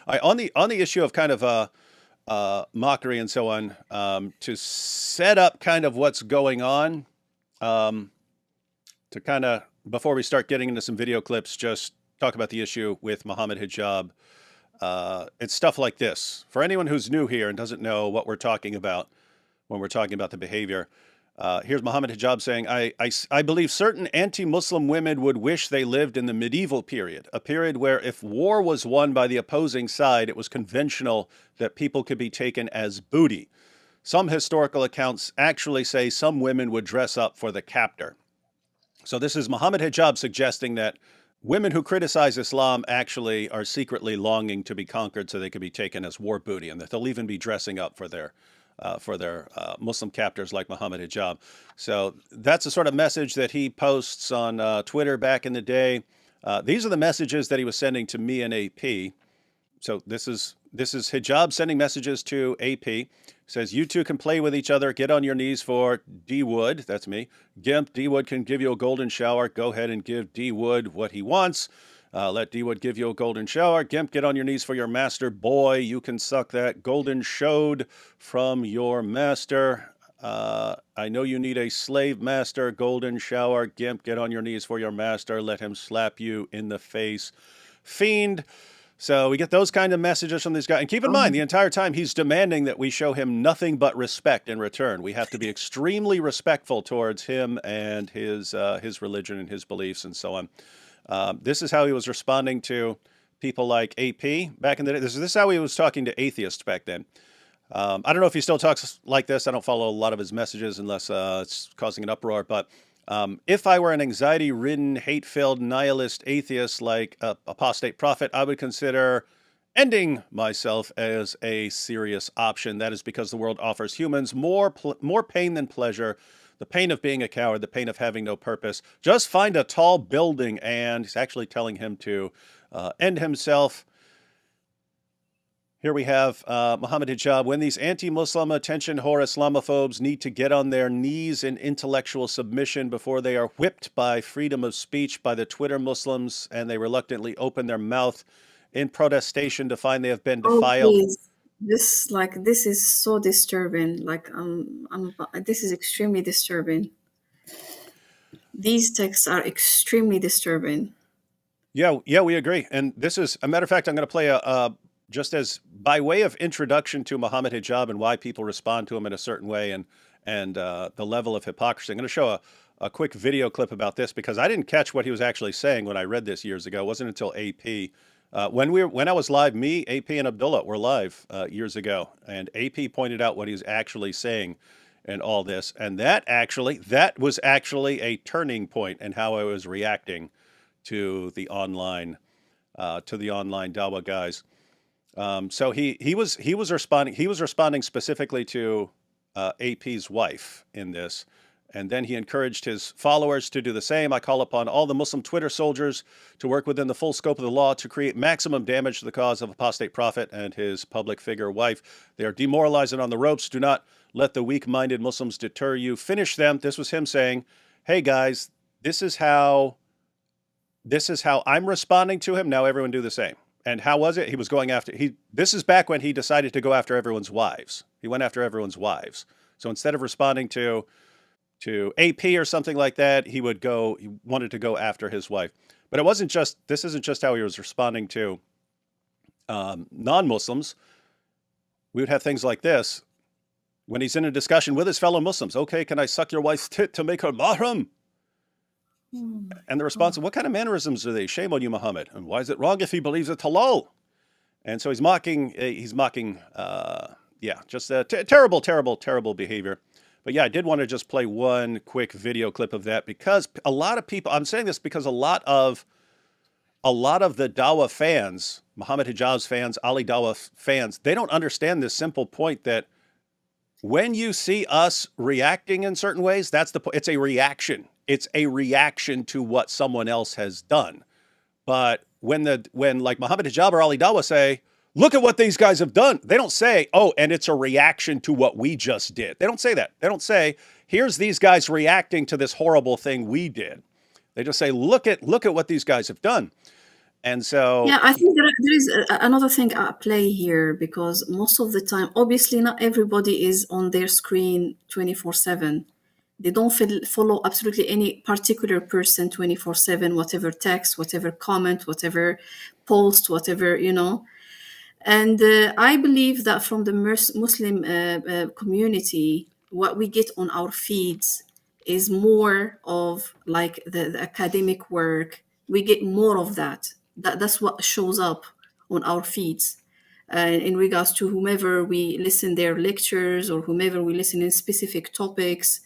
On the issue of kind of mockery and so on, to set up kind of what's going on, um, to kind of before we start getting into some video clips, just talk about the issue with Muhammad Hijab. It's stuff like this. For anyone who's new here and doesn't know what we're talking about when we're talking about the behavior, here's Muhammad Hijab saying, I believe certain anti-Muslim women would wish they lived in the medieval period, a period where if war was won by the opposing side, it was conventional that people could be taken as booty. Some historical accounts actually say some women would dress up for the captor. So this is Muhammad Hijab suggesting that women who criticize Islam actually are secretly longing to be conquered so they can be taken as war booty, and that they'll even be dressing up for their Muslim captors like Muhammad Hijab. So that's the sort of message that he posts on Twitter back in the day. These are the messages that he was sending to me and AP. So this is Hijab sending messages to AP. Says, you two can play with each other. Get on your knees for D Wood. That's me. Gimp, D Wood can give you a golden shower. Go ahead and give D Wood what he wants. Let D Wood give you a golden shower. Gimp, get on your knees for your master. Boy, you can suck that golden showed from your master. I know you need a slave master. Golden shower. Gimp, get on your knees for your master. Let him slap you in the face. Fiend. So we get those kind of messages from these guys. And keep in mind, the entire time he's demanding that we show him nothing but respect in return. We have to be extremely respectful towards him and his religion and his beliefs and so on. This is how he was responding to people like AP back in the day. This is how he was talking to atheists back then. I don't know if he still talks like this. I don't follow a lot of his messages unless it's causing an uproar. But if I were an anxiety-ridden, hate-filled, nihilist atheist like apostate prophet, I would consider ending myself as a serious option. That is because the world offers humans more pain than pleasure. The pain of being a coward, the pain of having no purpose. Just find a tall building, and he's actually telling him to end himself. Here we have Muhammad Hijab. When these anti-Muslim attention whore Islamophobes need to get on their knees in intellectual submission before they are whipped by freedom of speech by the Twitter Muslims, and they reluctantly open their mouth in protestation to find they have been Oh, defiled. please. This is so disturbing. This is extremely disturbing. These texts are extremely disturbing. Yeah, we agree. And this is a matter of fact. I'm going to play just as by way of introduction to Muhammad Hijab and why people respond to him in a certain way, and the level of hypocrisy. I'm going to show a quick video clip about this because I didn't catch what he was actually saying when I read this years ago. It wasn't until AP. When I was live, me, AP, and Abdullah were live years ago, and AP pointed out what he was actually saying and all this, and that was actually a turning point in how I was reacting to the online Dawa guys. So he was responding specifically to AP's wife in this. And then he encouraged his followers to do the same. I call upon all the Muslim Twitter soldiers to work within the full scope of the law to create maximum damage to the cause of apostate prophet and his public figure wife. They are demoralizing on the ropes. Do not let the weak-minded Muslims deter you. Finish them. This was him saying, hey guys, this is how I'm responding to him. Now everyone do the same. And how was it? He was going after, this is back when he decided to go after everyone's wives. He went after everyone's wives. So instead of responding to AP or something like that, he wanted to go after his wife. But this isn't just how he was responding to non-Muslims. We would have things like this when he's in a discussion with his fellow Muslims. Okay, can I suck your wife's tit to make her mahram? And the response, what kind of mannerisms are they? Shame on you, Muhammad. And why is it wrong if he believes it's halal? And so he's mocking, just terrible, terrible, terrible behavior. But yeah, I did want to just play one quick video clip of that because a lot of people, I'm saying this because a lot of the Dawa fans, Muhammad Hijab's fans, Ali Dawa fans, they don't understand this simple point that when you see us reacting in certain ways, that's the point. It's a reaction. It's a reaction to what someone else has done. But when like Muhammad Hijab or Ali Dawa say, look at what these guys have done, they don't say, oh, and it's a reaction to what we just did. They don't say that. They don't say, here's these guys reacting to this horrible thing we did. They just say, look at what these guys have done. And so, Yeah, I think there is another thing at play here because most of the time, obviously, not everybody is on their screen 24/7. They don't follow absolutely any particular person 24/7, whatever text, whatever comment, whatever post, whatever, you know. And I believe that from the Muslim community, what we get on our feeds is more of like the academic work. We get more of that. That's what shows up on our feeds. In regards to whomever we listen their lectures or whomever we listen in specific topics.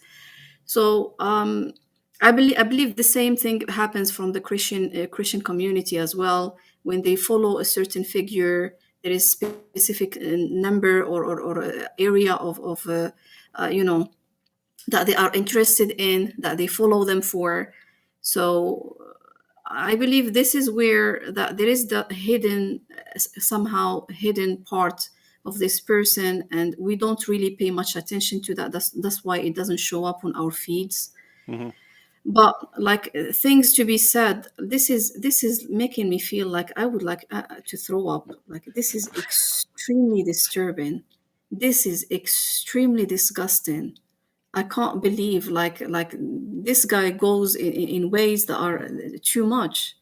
So I believe the same thing happens from the Christian community as well. When they follow a certain figure, there is specific number or area of you know, that they are interested in, that they follow them for. So I believe this is where that there is the hidden, somehow hidden part of this person, and we don't really pay much attention to that. That's why it doesn't show up on our feeds. mhm. But like things to be said, this is making me feel like I would like to throw up. Like this is extremely disturbing. This is extremely disgusting. I can't believe like this guy goes in ways that are too much.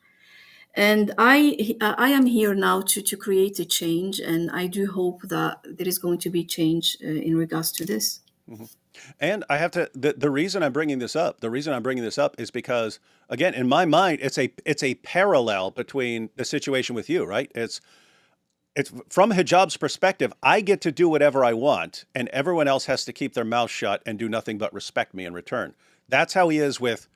And I am here now to create a change, and I do hope that there is going to be change in regards to this. Mhm. And I have to the reason I'm bringing this up, is because again, in my mind, it's a parallel between the situation with you, right? It's from hijab's perspective, I get to do whatever I want, and everyone else has to keep their mouth shut and do nothing but respect me in return. That's how he is with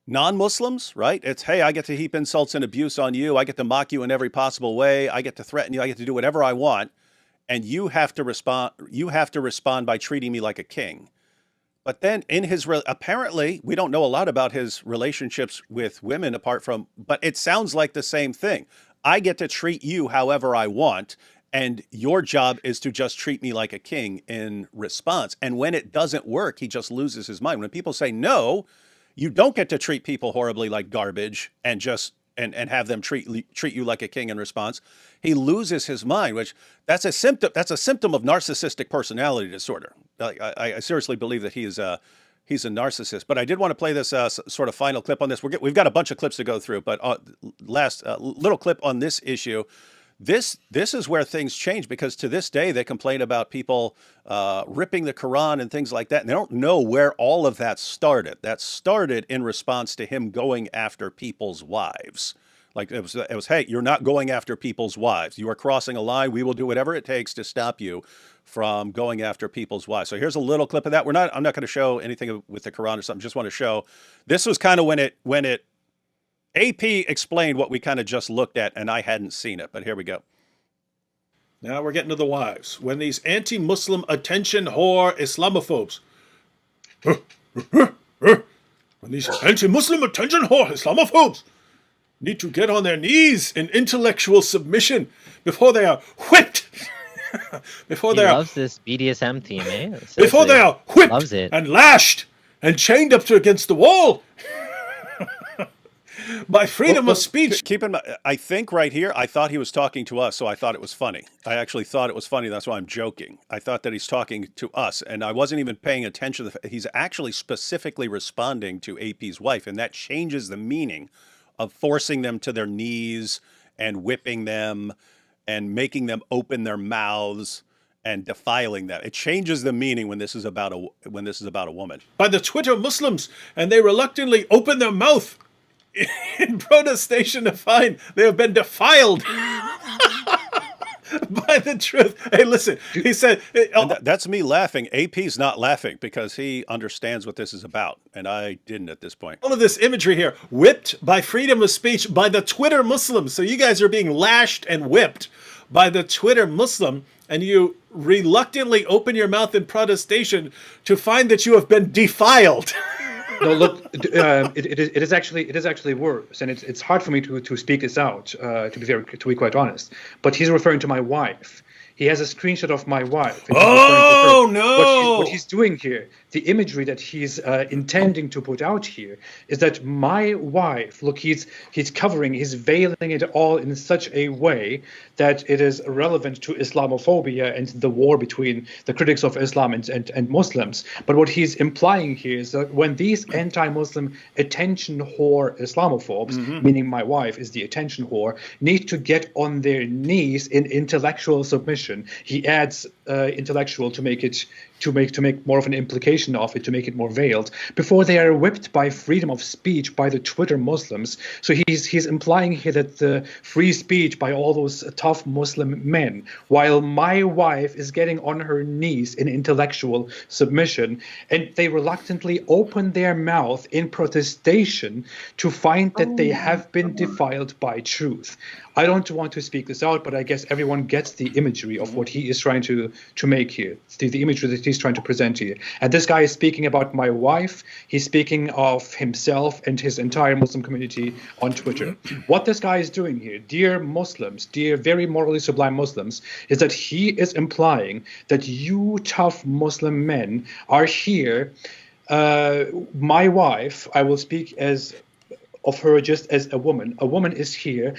non-Muslims, right? It's, hey, I get to heap insults and abuse on you. I get to mock you in every possible way. I get to threaten you. I get to do whatever I want. And you have to respond. You have to respond by treating me like a king. But then in apparently, we don't know a lot about his relationships with women apart from, but it sounds like the same thing. I get to treat you however I want, and your job is to just treat me like a king in response. And when it doesn't work, he just loses his mind. When people say, no, you don't get to treat people horribly like garbage and just and have them treat you like a king in response, he loses his mind, which that's a symptom of narcissistic personality disorder. I seriously believe that he's a narcissist. But I did want to play this sort of final clip on this. We've got a bunch of clips to go through, but last little clip on this issue. This is where things change, because to this day they complain about people ripping the Quran and things like that, and they don't know where all of that started. That started in response to him going after people's wives. Like it was, hey, you're not going after people's wives. You are crossing a line. We will do whatever it takes to stop you from going after people's wives. So here's a little clip of that. I'm not going to show anything with the Quran or something. Just want to show this was kind of when it AP explained what we kind of just looked at, and I hadn't seen it, but here we go. Now we're getting to the wives. When these anti-Muslim attention whore Islamophobes, when these anti-Muslim attention whore Islamophobes need to get on their knees in intellectual submission before they are whipped, before He they are loves this BDSM theme, eh? before they Seriously. are whipped Loves it. and lashed and chained up to against the wall by freedom of speech. Keep in mind, I think right here, I thought he was talking to us, so I thought it was funny. I actually thought it was funny. That's why I'm joking. I thought that he's talking to us, and I wasn't even paying attention. He's actually specifically responding to AP's wife, and that changes the meaning of forcing them to their knees and whipping them and making them open their mouths and defiling them. It changes the meaning when this is about a woman. By the Twitter Muslims, and they reluctantly open their mouth in protestation to find they have been defiled by the truth. Hey, listen, he said... That's me laughing. AP's not laughing because he understands what this is about, and I didn't at this point. all of this imagery here, whipped by freedom of speech by the Twitter Muslims. So you guys are being lashed and whipped by the Twitter Muslim, and you reluctantly open your mouth in protestation to find that you have been defiled. No, look, it is actually worse, and it's hard for me to speak this out. To be quite honest, but he's referring to my wife. He has a screenshot of my wife. And Oh, no! What he's doing here. the imagery that he's intending to put out here is that my wife, look, he's covering, he's veiling it all in such a way that it is relevant to Islamophobia and the war between the critics of Islam and Muslims. But what he's implying here is that when these anti-Muslim attention whore Islamophobes, meaning my wife is the attention whore, need to get on their knees in intellectual submission. He adds intellectual to make more of an implication of it, to make it more veiled, before they are whipped by freedom of speech by the Twitter Muslims. So he's implying here that the free speech by all those tough Muslim men, while my wife is getting on her knees in intellectual submission, and they reluctantly open their mouth in protestation to find that they have been defiled by truth. I don't want to speak this out, but I guess everyone gets the imagery of what he is trying to make here, the imagery that he's trying to present here. And this guy is speaking about my wife. He's speaking of himself and his entire Muslim community on Twitter. What this guy is doing here, dear Muslims, dear very morally sublime Muslims, is that he is implying that you tough Muslim men are here. My wife, I will speak of her just as a woman. A woman is here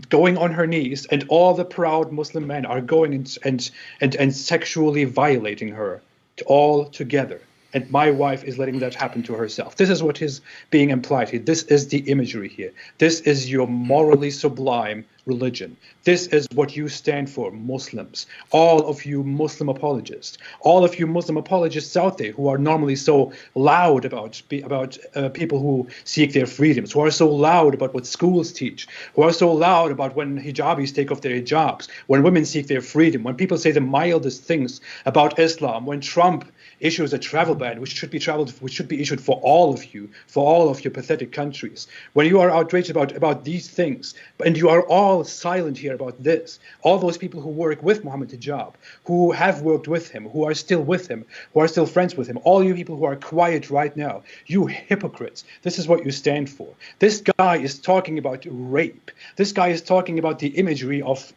going on her knees, and all the proud Muslim men are going and sexually violating her all together. And my wife is letting that happen to herself. This is what is being implied here. This is the imagery here. This is your morally sublime religion. This is what you stand for, Muslims. All of you Muslim apologists. All of you Muslim apologists out there who are normally so loud about people who seek their freedoms, who are so loud about what schools teach, who are so loud about when hijabis take off their hijabs, when women seek their freedom, when people say the mildest things about Islam, when Trump issues a travel ban, which should be issued for all of you, for all of your pathetic countries. When you are outraged about these things, and you are all silent here about this, all those people who work with Muhammad Hijab, who have worked with him, who are still with him, who are still friends with him, all you people who are quiet right now, you hypocrites, this is what you stand for. This guy is talking about rape. This guy is talking about the imagery of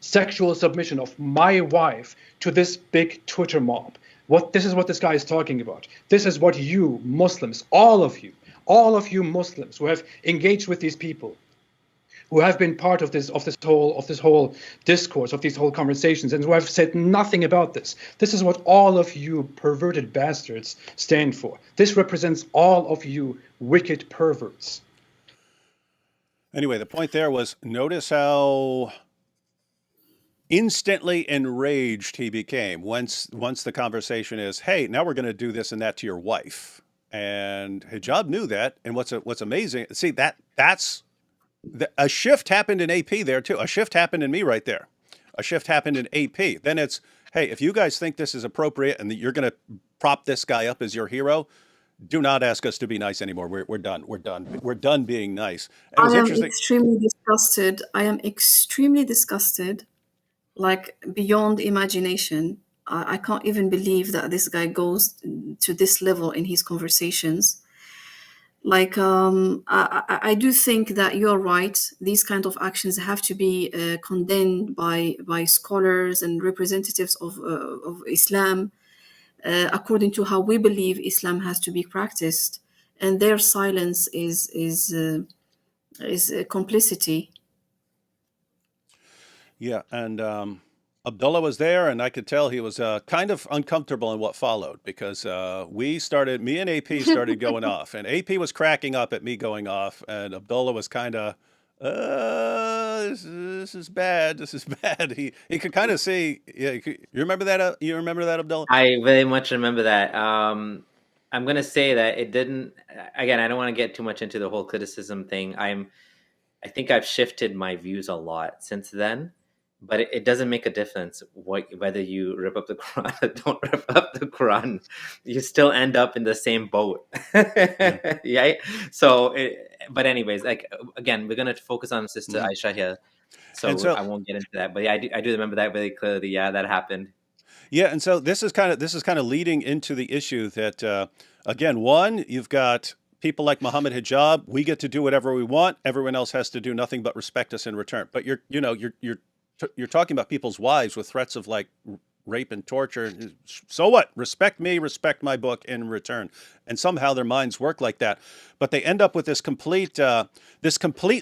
sexual submission of my wife to this big Twitter mob. This is what this guy is talking about. This is what you Muslims, all of you Muslims who have engaged with these people, who have been part of this whole discourse, of these whole conversations, and who have said nothing about this. This is what all of you perverted bastards stand for. This represents all of you wicked perverts. Anyway, the point there was, notice how instantly enraged he became once the conversation is, hey, now we're going to do this and that to your wife. And Hijab knew that. And what's amazing, see, that's a shift happened in AP there too. A shift happened in me right there. A shift happened in AP. Then it's, hey, if you guys think this is appropriate and that you're going to prop this guy up as your hero, do not ask us to be nice anymore. We're done. We're done. We're done being nice. And it was interesting. I am extremely disgusted, like beyond imagination. I can't even believe that this guy goes to this level in his conversations. Like, I do think that you're right. These kind of actions have to be condemned by scholars and representatives of Islam, according to how we believe Islam has to be practiced. And their silence is complicity. Yeah, and Abdullah was there, and I could tell he was kind of uncomfortable in what followed, because me and AP started going off, and AP was cracking up at me going off, and Abdullah was kind of, this is bad. This is bad. He could kind of see. Yeah, you remember that? You remember that, Abdullah? I very much remember that. I'm gonna say that it didn't. Again, I don't want to get too much into the whole criticism thing. I think I've shifted my views a lot since then. But it doesn't make a difference whether you rip up the Quran or don't rip up the Quran. You still end up in the same boat. Yeah. So, but anyways, like, again, we're going to focus on Sister Aisha here. So I won't get into that. But yeah, I do remember that very clearly. Yeah, that happened. Yeah. And so this is kind of leading into the issue that, again, one, you've got people like Muhammad Hijab. We get to do whatever we want. Everyone else has to do nothing but respect us in return. But you're talking about people's wives with threats of like rape and torture. So what? Respect me, respect my book in return. And somehow their minds work like that. But they end up with this complete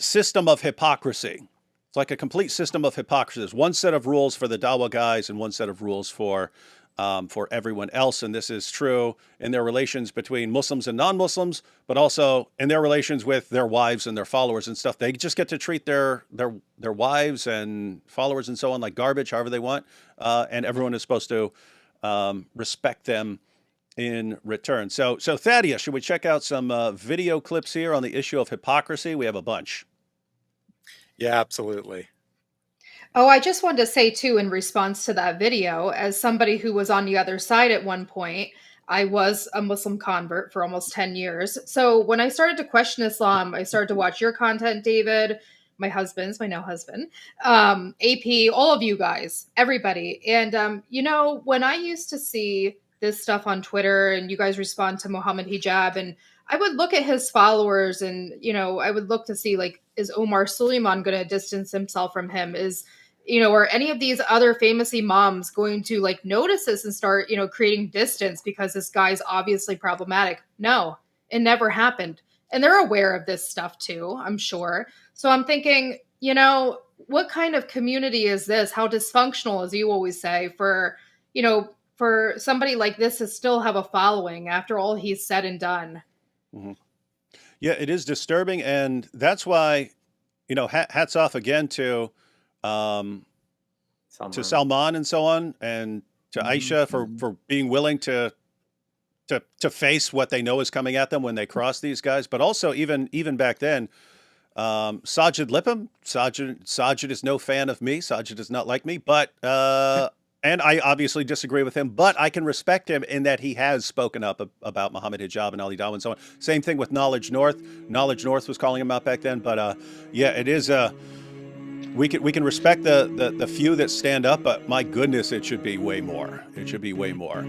system of hypocrisy. It's like a complete system of hypocrisy. There's one set of rules for the Dawa guys and one set of rules for everyone else. And this is true in their relations between Muslims and non-Muslims, but also in their relations with their wives and their followers and stuff. They just get to treat their wives and followers and so on like garbage, however they want. And everyone is supposed to respect them in return. So Thaddeus, should we check out some video clips here on the issue of hypocrisy? We have a bunch. Yeah, absolutely. Oh, I just wanted to say, too, in response to that video, as somebody who was on the other side at one point, I was a Muslim convert for almost 10 years. So when I started to question Islam, I started to watch your content, David, my now husband, AP, all of you guys, everybody. And, when I used to see this stuff on Twitter and you guys respond to Muhammad Hijab, and I would look at his followers and, I would look to see, like, is Omar Suleiman going to distance himself from him? Or any of these other famous imams going to like notice this and start, creating distance because this guy's obviously problematic? No, it never happened. And they're aware of this stuff too, I'm sure. So I'm thinking, what kind of community is this? How dysfunctional, as you always say, for somebody like this to still have a following after all he's said and done. Mm-hmm. Yeah, it is disturbing. And that's why, hats off again to Salman and so on, and to Aisha for being willing to face what they know is coming at them when they cross these guys. But also even back then, Sajid Lippam, Sajid is no fan of me. Sajid does not like me, but and I obviously disagree with him, but I can respect him in that he has spoken up about Muhammad Hijab and Ali Dawa and so on. Same thing with Knowledge North. Knowledge North was calling him out back then, but yeah, it is we can respect the few that stand up, but my goodness, it should be way more. It should be way more.